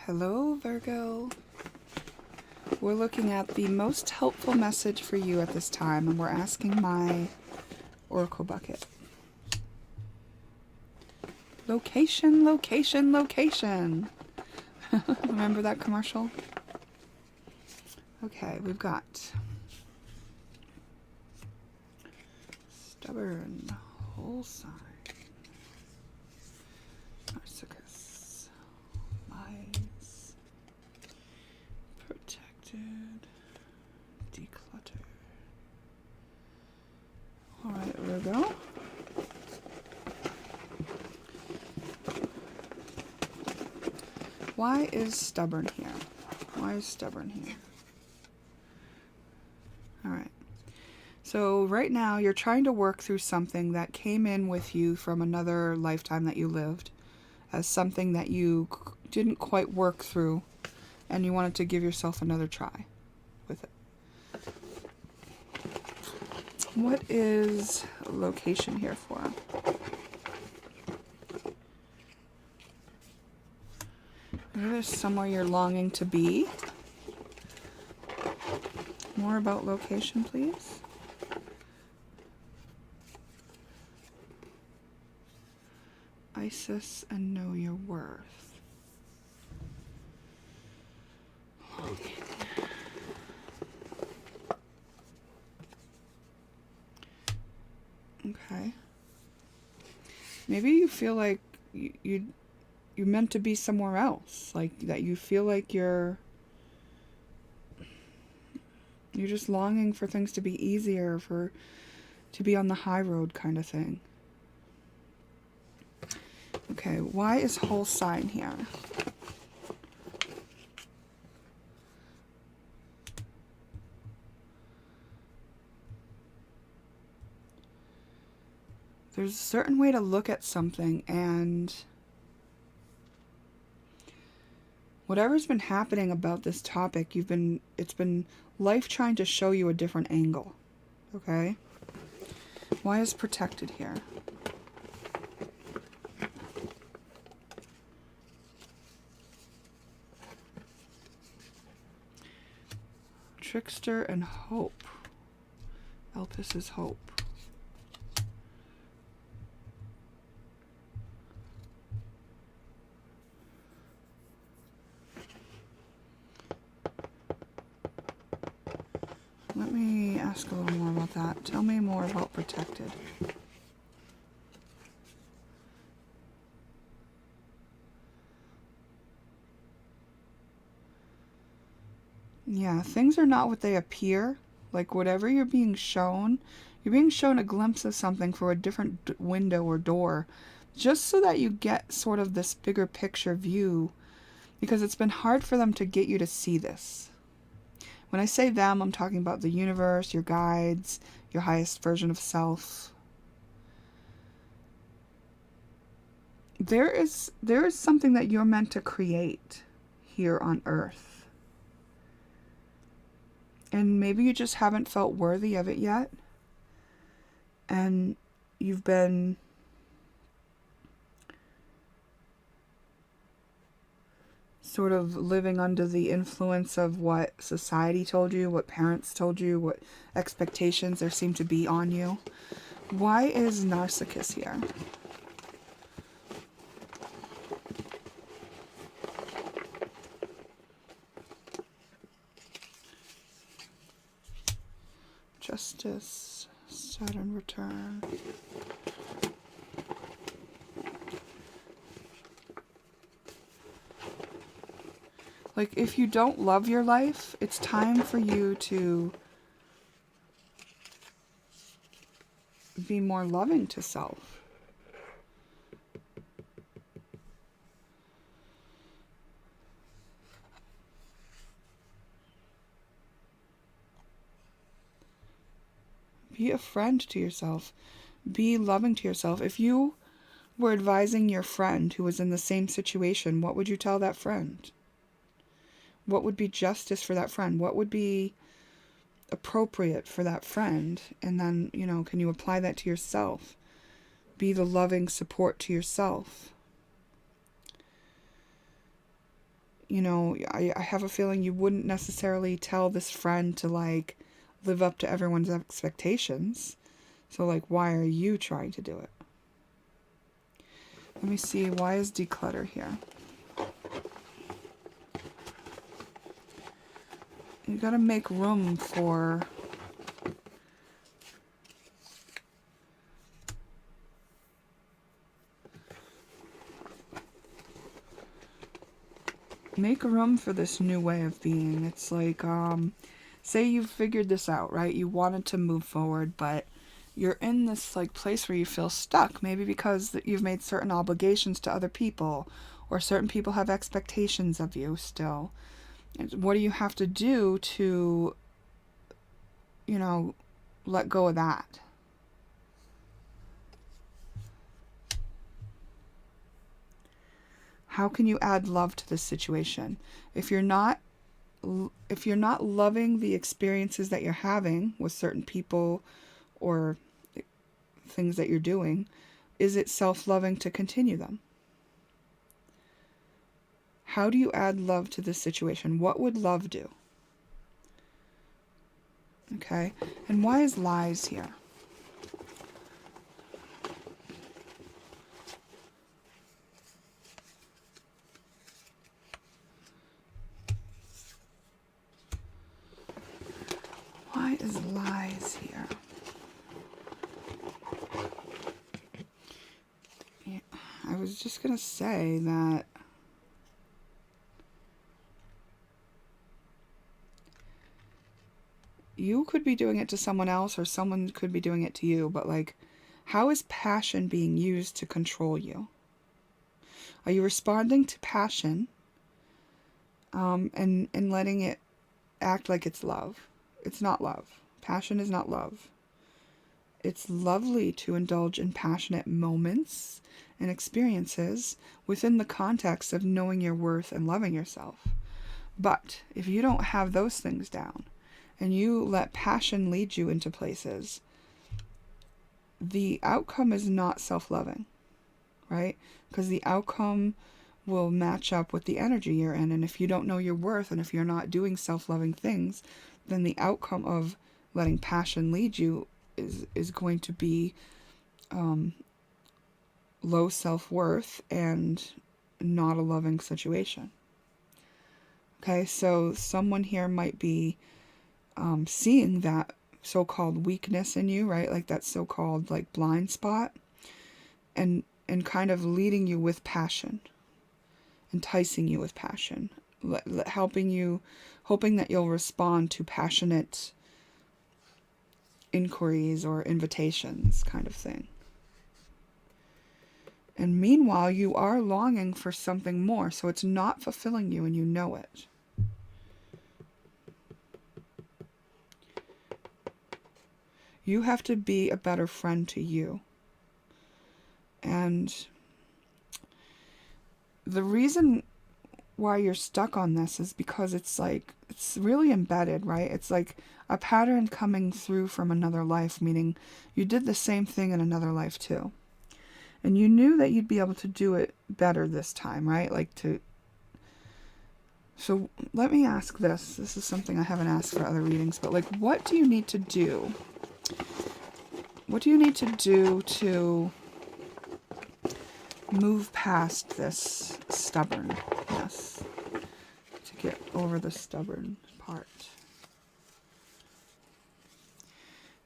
Hello, Virgo. We're looking at the most helpful message for you at this time, and we're asking my Oracle bucket. Location, location, location. Remember that commercial? Okay, we've got stubborn, whole sign, Narcissus, lies, protected, declutter. Alright, Virgo. Why is stubborn here? Why is stubborn here? Alright. So right now you're trying to work through something that came in with you from another lifetime that you lived as something that you didn't quite work through, and you wanted to give yourself another try with it. What is location here for? Maybe there's somewhere you're longing to be. More about location, please. Isis and know your worth. Okay. Maybe you feel like you're meant to be somewhere else. Like that you feel like you're just longing for things to be easier, to be on the high road kind of thing. Okay, why is whole sign here? There's a certain way to look at something, and whatever's been happening about this topic, it's been life trying to show you a different angle. Okay? Why is protected here? Trickster and hope. Elpis is hope. Let me ask a little more about that. Tell me more about protected. Yeah, things are not what they appear. Like whatever you're being shown a glimpse of something through a different window or door, just so that you get sort of this bigger picture view, because it's been hard for them to get you to see this. When I say them, I'm talking about the universe, your guides, your highest version of self. There is something that you're meant to create here on Earth. And maybe you just haven't felt worthy of it yet. And you've been sort of living under the influence of what society told you, what parents told you, what expectations there seem to be on you. Why is Narcissus here? Justice, Saturn return. Like, if you don't love your life, it's time for you to be more loving to self. Be a friend to yourself. Be loving to yourself. If you were advising your friend who was in the same situation, what would you tell that friend? What would be justice for that friend? What would be appropriate for that friend? And then, can you apply that to yourself? Be the loving support to yourself. you know, I have a feeling you wouldn't necessarily tell this friend to like live up to everyone's expectations. So like, why are you trying to do it? Let me see, why is declutter here? You gotta make room for this new way of being. It's like, say you've figured this out, right? You wanted to move forward, but you're in this like place where you feel stuck, maybe because you've made certain obligations to other people, or certain people have expectations of you still. What do you have to do to, you know, let go of that? How can you add love to this situation? If you're not loving the experiences that you're having with certain people or things that you're doing, is it self-loving to continue them? How do you add love to this situation? What would love do? Okay, and why is lies here? Why is lies here? Yeah, I was just gonna say that you could be doing it to someone else, or someone could be doing it to you, but like, how is passion being used to control you? Are you responding to passion, and letting it act like it's love? It's not love. Passion is not love. It's lovely to indulge in passionate moments and experiences within the context of knowing your worth and loving yourself. But if you don't have those things down, and you let passion lead you into places, the outcome is not self-loving, right? Because the outcome will match up with the energy you're in. And if you don't know your worth, and if you're not doing self-loving things, then the outcome of letting passion lead you is going to be low self-worth and not a loving situation. Okay, so someone here might be seeing that so-called weakness in you, right? Like that so-called like blind spot, and kind of leading you with passion, enticing you with passion, helping you, hoping that you'll respond to passionate inquiries or invitations, kind of thing. And meanwhile, you are longing for something more, so it's not fulfilling you and you know it. You have to be a better friend to you. And the reason why you're stuck on this is because it's like, it's really embedded, right? It's like a pattern coming through from another life, meaning you did the same thing in another life too. And you knew that you'd be able to do it better this time, right? So let me ask this. This is something I haven't asked for other readings, but like, what do you need to do? What do you need to do to move past this stubbornness, to get over the stubborn part?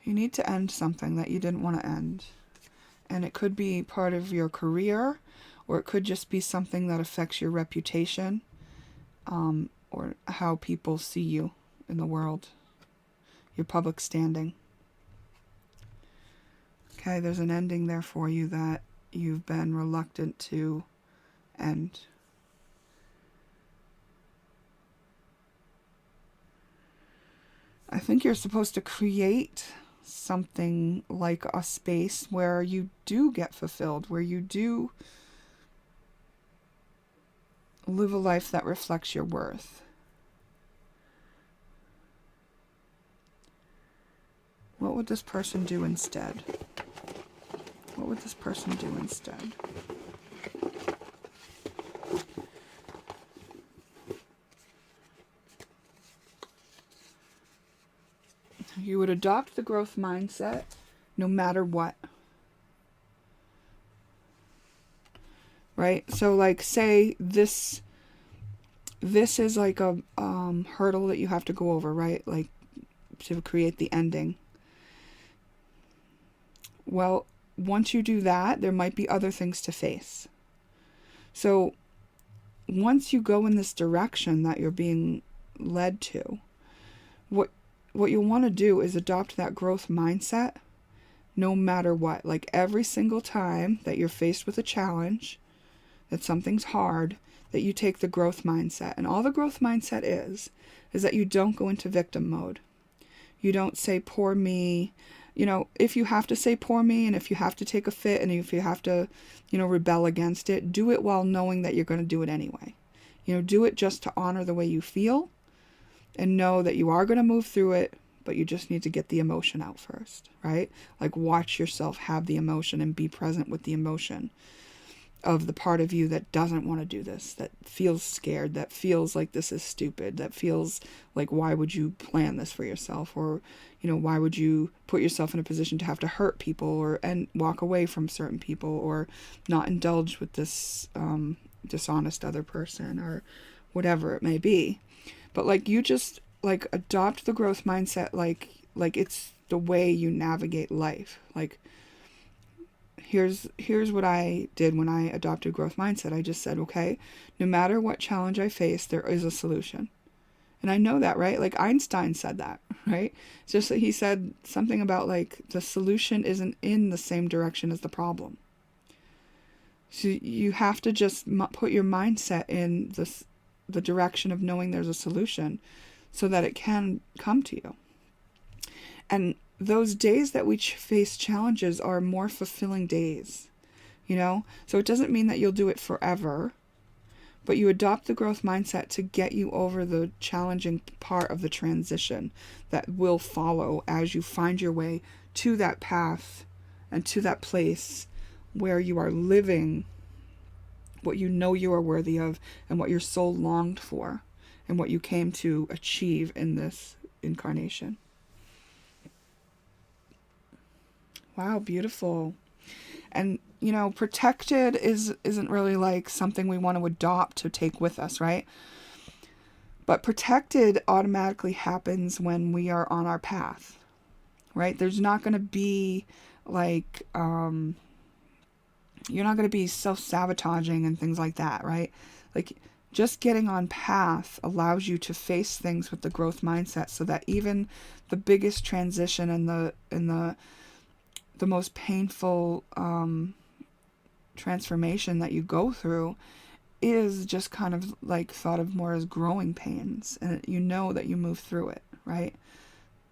You need to end something that you didn't want to end. And it could be part of your career, or it could just be something that affects your reputation, or how people see you in the world, your public standing. Okay, there's an ending there for you that you've been reluctant to end. I think you're supposed to create something like a space where you do get fulfilled, where you do live a life that reflects your worth. What would this person do instead? What would this person do instead? You would adopt the growth mindset no matter what. Right? So like say this is like a hurdle that you have to go over, right? Like to create the ending. Well, once you do that, there might be other things to face. So once you go in this direction that you're being led to, what you'll want to do is adopt that growth mindset no matter what. Like every single time that you're faced with a challenge, that something's hard, that you take the growth mindset. And all the growth mindset is that you don't go into victim mode. You don't say, poor me. You know, if you have to say poor me, and if you have to take a fit, and if you have to, rebel against it, do it while knowing that you're going to do it anyway. Do it just to honor the way you feel and know that you are going to move through it, but you just need to get the emotion out first, right? Like watch yourself have the emotion and be present with the emotion of the part of you that doesn't want to do this, that feels scared, that feels like this is stupid, that feels like why would you plan this for yourself, or why would you put yourself in a position to have to hurt people and walk away from certain people, or not indulge with this dishonest other person, or whatever it may be. But like you just like adopt the growth mindset like it's the way you navigate life. Like here's what I did when I adopted growth mindset. I just said, okay, no matter what challenge I face, there is a solution. And I know that, right? Like Einstein said that, right? It's just that he said something about like the solution isn't in the same direction as the problem. So you have to just put your mindset in the direction of knowing there's a solution so that it can come to you. And those days that we face challenges are more fulfilling days, So it doesn't mean that you'll do it forever, but you adopt the growth mindset to get you over the challenging part of the transition that will follow as you find your way to that path and to that place where you are living what you know you are worthy of and what your soul longed for and what you came to achieve in this incarnation. Wow, beautiful. And, protected isn't really like something we want to adopt to take with us, right? But protected automatically happens when we are on our path, right? There's not going to be like, you're not going to be self-sabotaging and things like that, right? Like just getting on path allows you to face things with the growth mindset so that even the biggest transition and the most painful transformation that you go through is just kind of like thought of more as growing pains, and you know that you move through it, right?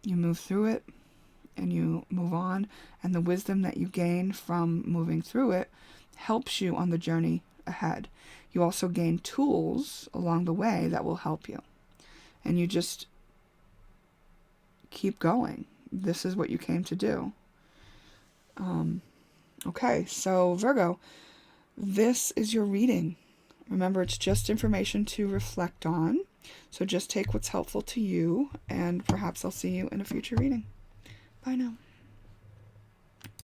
You move through it and you move on, and the wisdom that you gain from moving through it helps you on the journey ahead. You also gain tools along the way that will help you, and you just keep going. This is what you came to do. Okay, so Virgo, this is your reading. Remember, it's just information to reflect on. So just take what's helpful to you, and perhaps I'll see you in a future reading. Bye now.